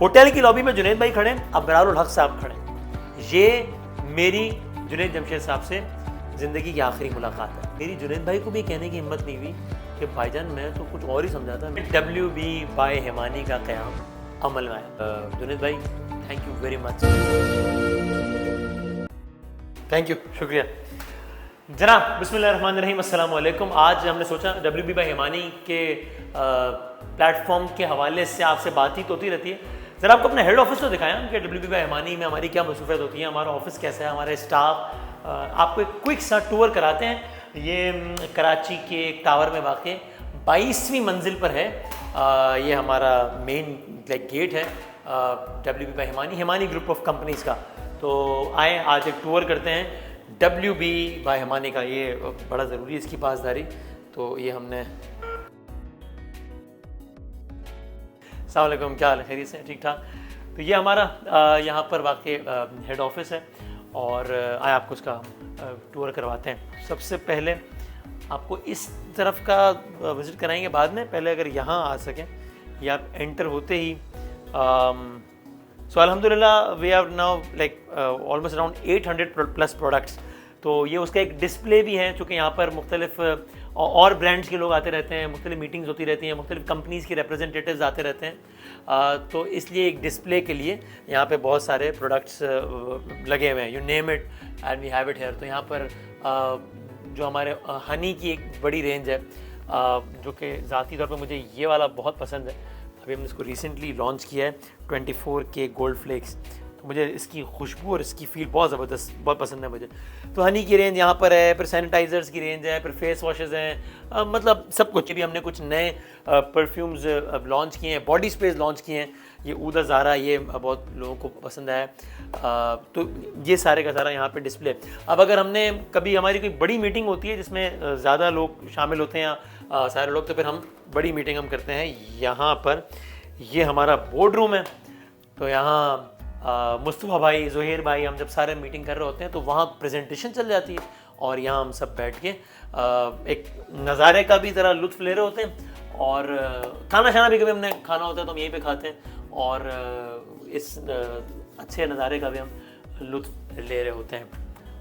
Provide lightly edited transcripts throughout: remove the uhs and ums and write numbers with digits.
Hotel کی lobby میں جنید بھائی کھڑے ہیں, ابرار الحق صاحب کھڑے ہیں. یہ میری جنید جمشید صاحب سے زندگی کی آخری ملاقات ہے. میری جنید بھائی کو بھی کہنے کی ہمت نہیں ہوئی کہ بھائی جان میں تو کچھ اور ہی سمجھاتا. WB بائے ہیمانی کا قیام عمل میں آیا. جنید بھائی thank you very much. Thank you, شکریہ جناب. بسم اللہ الرحمن الرحیم. السلام علیکم. آج ہم نے سوچا WB بائے ہیمانی کے پلیٹ فارم کے حوالے سے آپ سے بات چیت ہوتی رہتی ہے. ذرا آپ کو اپنا ہیڈ آفس تو دکھایا کہ WB بائے ہیمانی میں ہماری کیا مصروفیت ہوتی ہے, ہمارا آفس کیسا ہے, ہمارا اسٹاف. آپ کو ایک کوئک سا ٹور کراتے ہیں. یہ کراچی کے ایک ٹاور میں واقع 22ویں منزل پر ہے. یہ ہمارا مین گیٹ ہے WB by Himani, Himani group of companies کا. تو آئیں آج ایک ٹور کرتے ہیں WB بائے ہیمانی کا. یہ بڑا ضروری ہے اس کی پاسداری. تو یہ ہم نے, السلام علیکم, کیا حال ہے, خیریت سے, ٹھیک ٹھاک. تو یہ ہمارا یہاں پر واقع ہیڈ آفس ہے اور آئے آپ کو اس کا ٹور کرواتے ہیں. سب سے پہلے آپ کو اس طرف کا وزٹ کرائیں گے بعد میں. پہلے اگر یہاں آ سکیں, یا آپ انٹر ہوتے ہی سو الحمدللہ we have now like almost around 800+ products. تو یہ اس کا ایک ڈسپلے بھی ہے, چونکہ یہاں پر مختلف اور برانڈس کے لوگ آتے رہتے ہیں, مختلف میٹنگز ہوتی رہتی ہیں, مختلف کمپنیز کے ریپرزنٹیٹیوز آتے رہتے ہیں. تو اس لیے ایک ڈسپلے کے لیے یہاں پہ بہت سارے پروڈکٹس لگے ہوئے ہیں. You name it and we have it here. تو یہاں پر جو ہمارے ہنی کی ایک بڑی رینج ہے, جو کہ ذاتی طور پہ مجھے یہ والا بہت پسند ہے. ابھی ہم نے اس کو ریسنٹلی لانچ کیا ہے 24K گولڈ فلیکس. تو مجھے اس کی خوشبو اور اس کی فیل بہت زبردست, بہت پسند ہے مجھے. تو ہنی کی رینج یہاں پر ہے, پھر سینیٹائزرز کی رینج ہے, پھر فیس واشز ہیں, مطلب سب کچھ. بھی ہم نے کچھ نئے پرفیومز لانچ کیے ہیں, باڈی اسپریز لانچ کیے ہیں. یہ اودا زارا, یہ بہت لوگوں کو پسند آیا. تو یہ سارے کا سارا یہاں پہ ڈسپلے. اب اگر ہم نے کبھی ہماری کوئی بڑی میٹنگ ہوتی ہے جس میں زیادہ لوگ شامل ہوتے ہیں, سارے لوگ, تو پھر ہم بڑی میٹنگ ہم کرتے ہیں یہاں پر. یہ ہمارا بورڈ روم ہے. تو یہاں مصطفیٰ بھائی, زہیر بھائی, ہم جب سارے میٹنگ کر رہے ہوتے ہیں تو وہاں پریزنٹیشن چل جاتی ہے اور یہاں ہم سب بیٹھ کے ایک نظارے کا بھی ذرا لطف لے رہے ہوتے ہیں. اور کھانا شانا بھی کبھی ہم نے کھانا ہوتا ہے تو ہم یہیں پہ کھاتے ہیں, اور اس اچھے نظارے کا بھی ہم لطف لے رہے ہوتے ہیں.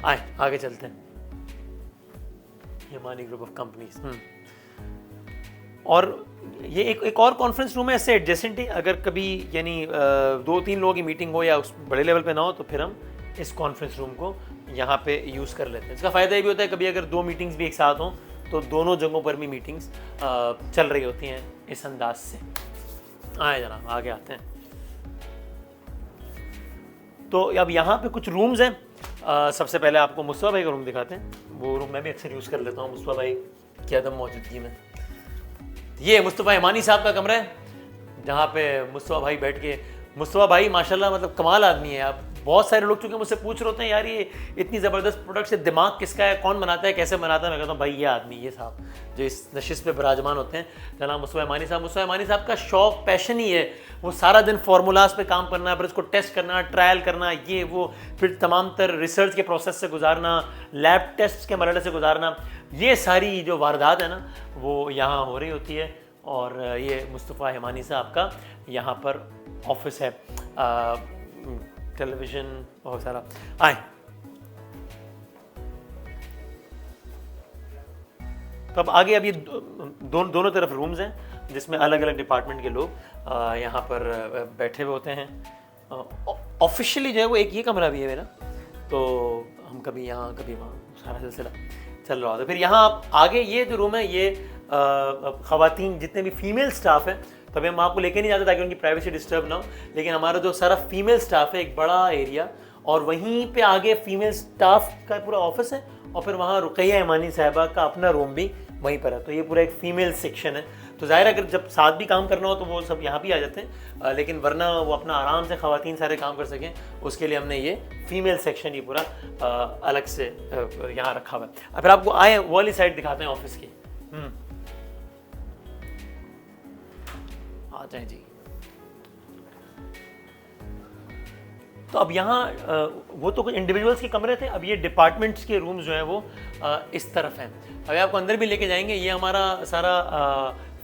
آئیں آگے چلتے ہیں. ہیمانی گروپ آف کمپنیز. اور یہ ایک اور کانفرنس روم ہے اس سے ایڈجسٹنٹ ہی. اگر کبھی یعنی 2-3 لوگوں کی میٹنگ ہو یا اس بڑے لیول پہ نہ ہو تو پھر ہم اس کانفرنس روم کو یہاں پہ یوز کر لیتے ہیں. اس کا فائدہ یہ بھی ہوتا ہے کبھی اگر 2 میٹنگز بھی ایک ساتھ ہوں تو دونوں جگہوں پر بھی میٹنگز چل رہی ہوتی ہیں اس انداز سے. آئیں جناب آگے آتے ہیں. تو اب یہاں پہ کچھ رومز ہیں. سب سے پہلے آپ کو مصطفیٰ بھائی کا روم دکھاتے ہیں. وہ روم میں بھی اکثر یوز کر لیتا ہوں مصطفیٰ بھائی کی عدم موجودگی میں. یہ مصطفیٰ ہیمانی صاحب کا کمرہ ہے جہاں پہ مصطفیٰ بھائی بیٹھ کے. مصطفیٰ بھائی ماشاءاللہ مطلب کمال آدمی ہے. اب بہت سارے لوگ چونکہ مجھ سے پوچھ رہے ہوتے ہیں یار یہ اتنی زبردست پروڈکٹ سے دماغ کس کا ہے, کون بناتا ہے, کیسے بناتا ہے. میں کہتا ہوں بھائی یہ آدمی, یہ صاحب جو اس نشست پہ براجمان ہوتے ہیں, جناب مصطفیٰ ہیمانی صاحب. مصطفیٰ ہیمانی صاحب کا شوق, پیشن ہی ہے وہ سارا دن فارمولاز پہ کام کرنا, پھر اس کو ٹیسٹ کرنا, ٹرائل کرنا, یہ وہ, پھر تمام تر ریسرچ کے پروسیس سے گزارنا, لیب ٹیسٹ کے مرحلے سے گزارنا. یہ ساری جو واردات ہے نا وہ یہاں ہو رہی ہوتی ہے. اور یہ مصطفیٰ ہیمانی صاحب کا یہاں پر آفس ہے. ٹیلی ویژن بہت سارا. آئیں. تو اب آگے اب یہ دونوں طرف رومز ہیں جس میں الگ الگ ڈپارٹمنٹ کے لوگ یہاں پر بیٹھے ہوئے ہوتے ہیں. آفیشیلی جو ہے وہ ایک یہ کمرہ بھی ہے میرا, تو ہم کبھی یہاں کبھی وہاں سارا سلسلہ چل رہا ہوتا ہے. پھر یہاں آپ آگے یہ جو روم ہے یہ خواتین جتنے بھی فیمیل سٹاف ہیں, تبھی ہم آپ کو لے کے نہیں جاتے تاکہ ان کی پرائیویسی ڈسٹرب نہ ہو, لیکن ہمارا جو سارا فیمیل سٹاف ہے ایک بڑا ایریا, اور وہیں پہ آگے فیمیل سٹاف کا پورا آفس ہے, اور پھر وہاں رقیہ ہیمانی صاحبہ کا اپنا روم بھی وہیں پر ہے. تو یہ پورا ایک فیمیل سیکشن ہے. تو ظاہر اگر جب ساتھ بھی کام کرنا ہو تو وہ سب یہاں بھی آ جاتے ہیں, لیکن ورنہ وہ اپنا آرام سے خواتین سارے کام کر سکیں اس کے لیے ہم نے یہ فیمیل سیکشن یہ پورا الگ سے یہاں رکھا ہوا ہے. پھر آپ کو آئیں وہ والی سائڈ دکھاتے ہیں آفس کی. آ جائیں جی. تو اب یہاں وہ تو کچھ انڈیویجولس کے کمرے تھے, اب یہ ڈپارٹمنٹس کے رومز جو ہیں وہ اس طرف ہیں. ابھی آپ کو اندر بھی لے کے جائیں گے. یہ ہمارا سارا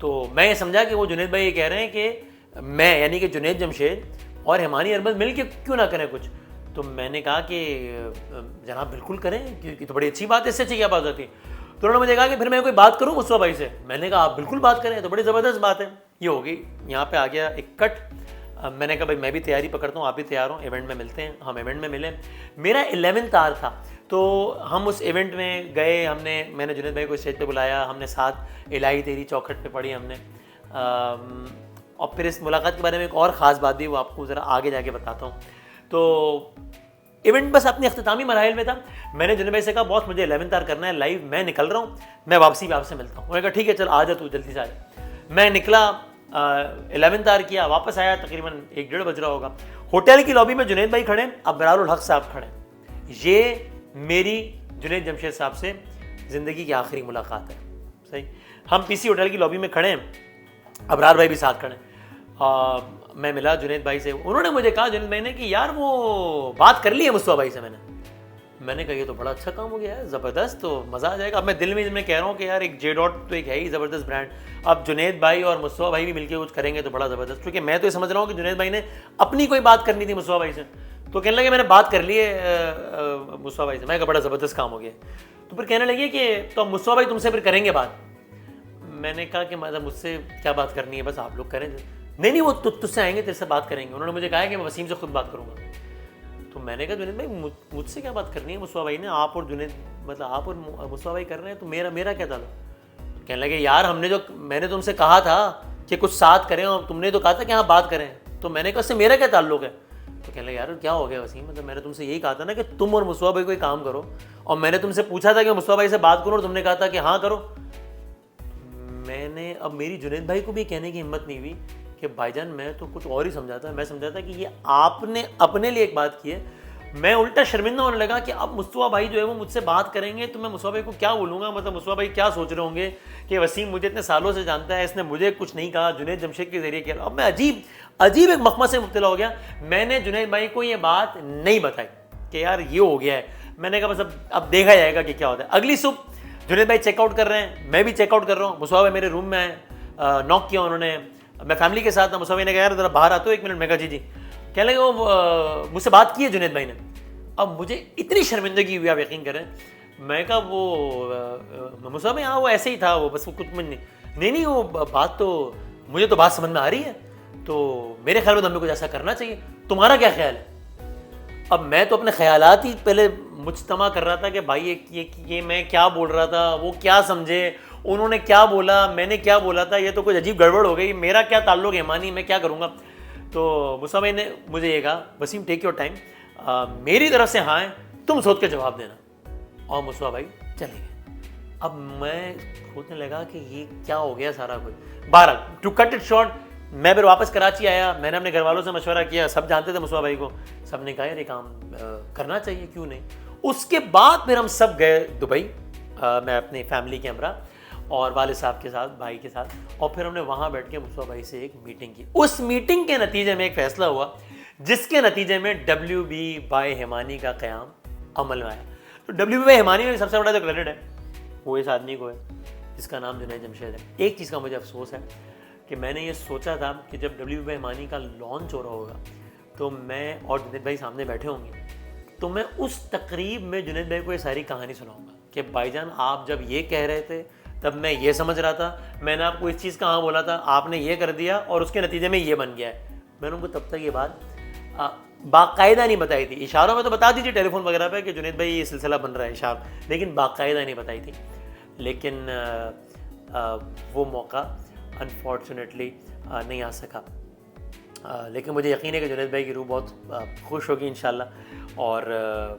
تو میں یہ سمجھا کہ وہ جنید بھائی یہ کہہ رہے ہیں کہ میں یعنی کہ جنید جمشید اور ہیمانی ارمل مل کے کیوں نہ کریں کچھ. تو میں نے کہا کہ جناب بالکل کریں, کیونکہ تو بڑی اچھی بات ہے, اس سے اچھی کیا بات ہوتی ہے. تو انہوں نے مجھے کہا کہ پھر میں کوئی بات کروں مصطفیٰ بھائی سے. میں نے کہا آپ بالکل بات کریں, تو بڑی زبردست بات ہے. یہ ہوگی, یہاں پہ آ گیا ایک کٹ. میں نے کہا بھائی میں بھی تیاری پکڑتا ہوں, آپ بھی تیار ہوں, ایونٹ میں ملتے ہیں. ہم ایونٹ میں ملے. میرا 11th آر تھا, تو ہم اس ایونٹ میں گئے. میں نے جنید بھائی کو اسٹیج پہ بلایا, ہم نے ساتھ الہی تیری چوکھٹ پہ پڑھی ہم نے. اور پھر اس ملاقات کے بارے میں ایک اور خاص بات بھی, وہ آپ کو ذرا آگے جا کے بتاتا ہوں. تو ایونٹ بس اپنے اختتامی مراحل میں تھا. میں نے جنید بھائی سے کہا باس مجھے 11th آر کرنا ہے لائیو, میں نکل رہا ہوں, میں واپسی بھی آپ سے ملتا ہوں. انہوں نے کہا ٹھیک ہے چل آ جا, تو جلدی سے آ جا. میں نکلا, 11th آر کیا, واپس آیا, تقریباً 1-1:30 بج رہا ہوگا. ہوٹل کی لابی میں جنید بھائی کھڑے, ابرار الحق صاحب کھڑے. یہ میری جنید جمشید صاحب سے زندگی کی آخری ملاقات ہے. صحیح, ہم پی سی ہوٹل کی لابی میں کھڑے ہیں, ابرار بھائی بھی ساتھ کھڑے. میں ملا جنید بھائی سے, انہوں نے مجھے کہا جنید بھائی نے کہ یار وہ بات کر لی ہے مصطفیٰ بھائی سے. میں نے کہا یہ تو بڑا اچھا کام ہو گیا ہے, زبردست, تو مزہ آ جائے گا. اب میں دل میں کہہ رہا ہوں کہ یار ایک جے ڈاٹ تو ایک ہے ہی زبردست برانڈ, اب جنید بھائی اور مصطفیٰ بھائی بھی مل کے کچھ کریں گے تو بڑا زبردست. کیونکہ میں تو یہ سمجھ رہا ہوں کہ جنید بھائی نے اپنی کوئی بات کرنی تھی مصطفیٰ بھائی سے, تو کہنے لگے میں نے بات کر لی ہے مصطفیٰ بھائی سے. میں کہا بڑا زبردست کام ہو گیا. تو پھر کہنے لگے کہ تو مصطفیٰ بھائی تم سے پھر کریں گے بات. میں نے کہا کہ مطلب مجھ سے کیا بات کرنی ہے, بس آپ لوگ کریں. نہیں وہ تجھ سے آئیں گے, تیرے سے بات کریں گے. انہوں نے مجھے کہا کہ میں وسیم سے خود بات کروں گا. تو میں نے کہا جنید بھائی مجھ سے کیا بات کرنی ہے, مصطفیٰ بھائی نے, آپ اور جنید مطلب آپ اور مصطفیٰ بھائی کر رہے ہیں, تو میرا کیا تعلق. کہنے لگے یار میں نے تم سے کہا تھا کہ کچھ ساتھ کریں, اور تم نے تو کہا تھا کہ ہاں بات کریں. تو میں نے کہا اس سے میرا کیا تعلق ہے. تو کہنے لگے یار کیا ہو گیا وسیم, مطلب میں نے تم سے یہی کہا تھا نا کہ تم اور مصطفیٰ بھائی کوئی کام کرو, اور میں نے تم سے پوچھا تھا کہ مصطفیٰ بھائی سے بات کرو, اور تم نے کہا تھا کہ ہاں کرو. میں نے اب میری جنید بھائی کو بھی کہنے کی ہمت نہیں ہوئی کہ بھائی جان میں تو کچھ اور ہی سمجھاتا. میں سمجھاتا کہ یہ آپ نے اپنے لیے ایک بات کی ہے. میں الٹا شرمندہ ہونے لگا کہ اب مصطفیٰ بھائی جو ہے وہ مجھ سے بات کریں گے تو میں مصطفیٰ بھائی کو کیا بولوں گا. مطلب مصطفیٰ بھائی کیا سوچ رہے ہوں گے کہ وسیم مجھے اتنے سالوں سے جانتا ہے, اس نے مجھے کچھ نہیں کہا, جنید جمشید کے ذریعے کیا. اب میں عجیب ایک مخمہ سے مبتلا ہو گیا. میں نے جنید بھائی کو یہ بات نہیں بتائی کہ یار یہ ہو گیا ہے. میں نے کہا بس اب دیکھا جائے گا کہ کیا ہوتا ہے. اگلی صبح جنید بھائی چیک آؤٹ کر رہے ہیں, میں بھی چیک آؤٹ کر رہا ہوں. مصطفیٰ بھائی میرے روم میں آئے, ناک کیا انہوں نے, میں فیملی کے ساتھ تھا. مصطفیٰ بھائی نے کہا یار ذرا باہر آتے ہو 1 منٹ. میں کہا جی. کہنے لگے وہ مجھ سے بات کی ہے جنید بھائی نے. اب مجھے اتنی شرمندگی ہوئی, آپ یقین کریں. میں کہا وہ مصطفیٰ بھائی ہاں وہ ایسے ہی تھا, وہ بس وہ کچھ نہیں وہ بات تو مجھے تو بات سمجھ میں آ رہی ہے, تو میرے خیال میں ہمیں کچھ ایسا کرنا چاہیے. تمہارا کیا خیال ہے. اب میں تو اپنے خیالات ہی پہلے مجتمع کر رہا تھا کہ بھائی یہ میں کیا بول رہا تھا, وہ کیا سمجھے, انہوں نے کیا بولا, میں نے کیا بولا تھا, یہ تو کچھ عجیب گڑبڑ ہو گئی, میرا کیا تعلق ہے مانی, میں کیا کروں گا. تو مصطفیٰ بھائی نے مجھے یہ کہا وسیم ٹیک یور ٹائم, میری طرف سے ہاں ہے, تم سوچ کے جواب دینا. اور مصطفیٰ بھائی چلے گئے. اب میں سوچنے لگا کہ یہ کیا ہو گیا سارا کچھ. بہرحال ٹو کٹ اٹ شارٹ, میں پھر واپس کراچی آیا. میں نے اپنے گھر والوں سے مشورہ کیا, سب جانتے تھے مصطفیٰ بھائی کو, سب نے کہا یار یہ کام کرنا چاہیے, کیوں نہیں. اس کے بعد پھر ہم سب گئے دبئی, میں اپنی فیملی کے ہمراہ اور والد صاحب کے ساتھ, بھائی کے ساتھ, اور پھر ہم نے وہاں بیٹھ کے مصطفیٰ بھائی سے ایک میٹنگ کی. اس میٹنگ کے نتیجے میں ایک فیصلہ ہوا جس کے نتیجے میں WB بائی ہیمانی کا قیام عمل میں آیا. تو WB بائی ہیمانی میں سب سے بڑا جو کریڈٹ ہے وہ اس آدمی کو ہے جس کا نام جنید جمشید ہے. ایک چیز کا مجھے افسوس ہے کہ میں نے یہ سوچا تھا کہ جب WB بائی ہیمانی کا لانچ ہو رہا ہوگا تو میں اور جنید بھائی سامنے بیٹھے ہوں گے, تو میں اس تقریب میں جنید بھائی کو یہ ساری کہانی سناؤں گا کہ بھائی جان آپ جب یہ کہہ رہے تھے تب میں یہ سمجھ رہا تھا, میں نے آپ کو اس چیز کا ہاں بولا تھا, آپ نے یہ کر دیا اور اس کے نتیجے میں یہ بن گیا ہے. میں نے ان کو تب تک یہ بات باقاعدہ نہیں بتائی تھی. اشاروں میں تو بتا دیجیے ٹیلی فون وغیرہ پہ کہ جنید بھائی یہ سلسلہ بن رہا ہے اشار, لیکن باقاعدہ نہیں بتائی تھی. لیکن وہ موقع انفارچونیٹلی نہیں آ سکا. لیکن مجھے یقین ہے کہ جنید بھائی کی روح بہت خوش ہوگی انشاءاللہ. اور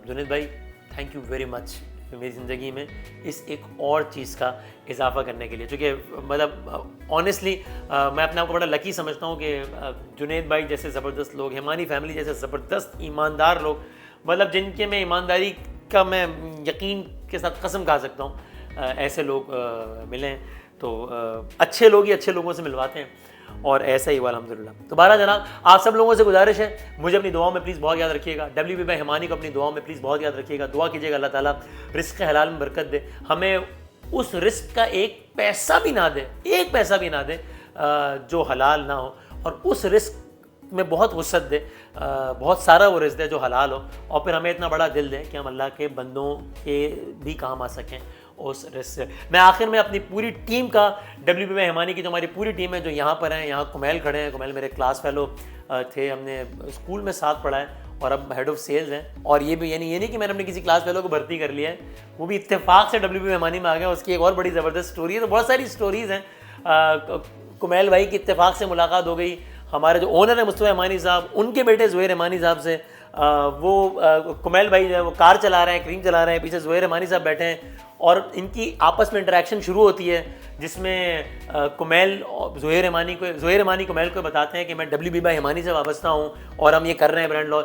جنید بھائی تھینک یو ویری مچ میری زندگی میں اس ایک اور چیز کا اضافہ کرنے کے لیے, چونکہ مطلب آنیسٹلی میں اپنے آپ کو بڑا لکی سمجھتا ہوں کہ جنید بھائی جیسے زبردست لوگ, ہیمانی فیملی جیسے زبردست ایماندار لوگ, مطلب جن کے میں ایمانداری کا میں یقین کے ساتھ قسم کھا سکتا ہوں, ایسے لوگ ملیں تو اچھے لوگ ہی اچھے لوگوں سے ملواتے ہیں, اور ایسا ہی ہوا الحمدللہ. تو بہرحال جناب آپ سب لوگوں سے گزارش ہے مجھے اپنی دعاؤں میں پلیز بہت یاد رکھیے گا. WB بائی ہیمانی کو اپنی دعاؤں میں پلیز بہت یاد رکھیے گا. دعا کیجیے گا اللہ تعالیٰ رزق حلال میں برکت دے, ہمیں اس رزق کا ایک پیسہ بھی نہ دے، ایک پیسہ بھی نہ دے جو حلال نہ ہو، اور اس رزق میں بہت وسعت دے، بہت سارا وہ رزق دے جو حلال ہو، اور پھر ہمیں اتنا بڑا دل دے کہ ہم اللہ کے بندوں کے بھی کام آ سکیں اس رزق سے۔ میں آخر میں اپنی پوری ٹیم کا، WBY ہمانی کی جو ہماری پوری ٹیم ہے جو یہاں پر ہیں، یہاں کمیل کھڑے ہیں، کمیل میرے کلاس فیلو تھے، ہم نے اسکول میں ساتھ پڑھا ہے اور اب ہیڈ آف سیلز ہیں، اور یہ بھی یعنی یہ نہیں کہ میں نے اپنے کسی کلاس فیلو کو بھرتی کر لیا ہے، وہ بھی اتفاق سے WBY ہمانی میں آ گیا۔ اس کی ایک اور بڑی زبردست اسٹوری ہے، تو بہت ساری اسٹوریز ہیں۔ کمیل بھائی کی اتفاق سے ملاقات ہو گئی، ہمارے جو اونر ہیں مصطفیٰ امانی صاحب، ان کے بیٹے زہیر امانی صاحب سے، وہ کمیل بھائی جو ہے وہ کار چلا رہے ہیں، کریم چلا رہے ہیں، پیچھے زہیر امانی صاحب بیٹھے ہیں، اور ان کی آپس میں انٹریکشن شروع ہوتی ہے جس میں کمیل زہیر امانی کمیل کو بتاتے ہیں کہ میں WBY ہمانی سے وابستہ ہوں اور ہم یہ کر رہے ہیں برانڈ لاء۔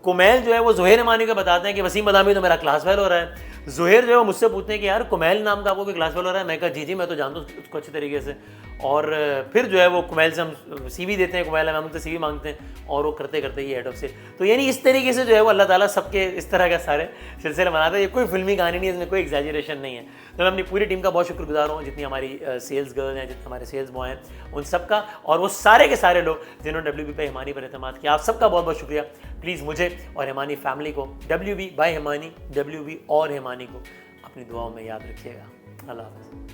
کمیل جو ہے وہ زہیر امانی کو بتاتے ہیں کہ وسیم مدامی تو میرا کلاس فیل ہو رہا ہے۔ زہیر جو ہے وہ مجھ سے پوچھتے ہیں کہ یار کمیل نام کا آپ کو کوئی کلاس فیل ہو رہا ہے؟ میں کہا جی میں تو جانتا ہوں اس کو اچھی طریقے سے، اور پھر جو ہے وہ کمیل سے ہم CV دیتے ہیں، کمیل ہم ان سے CV مانگتے ہیں، اور وہ کرتے کرتے یہ ہیڈ آف سے، تو یعنی اس طریقے سے جو ہے وہ اللہ تعالیٰ سب کے اس طرح کا سارے سلسلے بناتا ہے۔ یہ کوئی فلمی کہانی نہیں ہے، اس میں کوئی ایگزیجریشن نہیں ہے۔ تو میں اپنی پوری ٹیم کا بہت شکر گزار ہوں، جتنی ہماری سیلز گرل ہیں، جتنے ہمارے سیلز بوائے ہیں، ان سب کا، اور وہ سارے کے سارے لوگ جنہوں نے WBY ہمانی پر اعتماد کیا، آپ سب کا بہت بہت شکریہ۔ پلیز مجھے اور ہمانی فیملی کو، WBY ہمانی، WB اور ہمانی کو اپنی دعاؤں میں یاد رکھیے گا۔ اللہ حافظ۔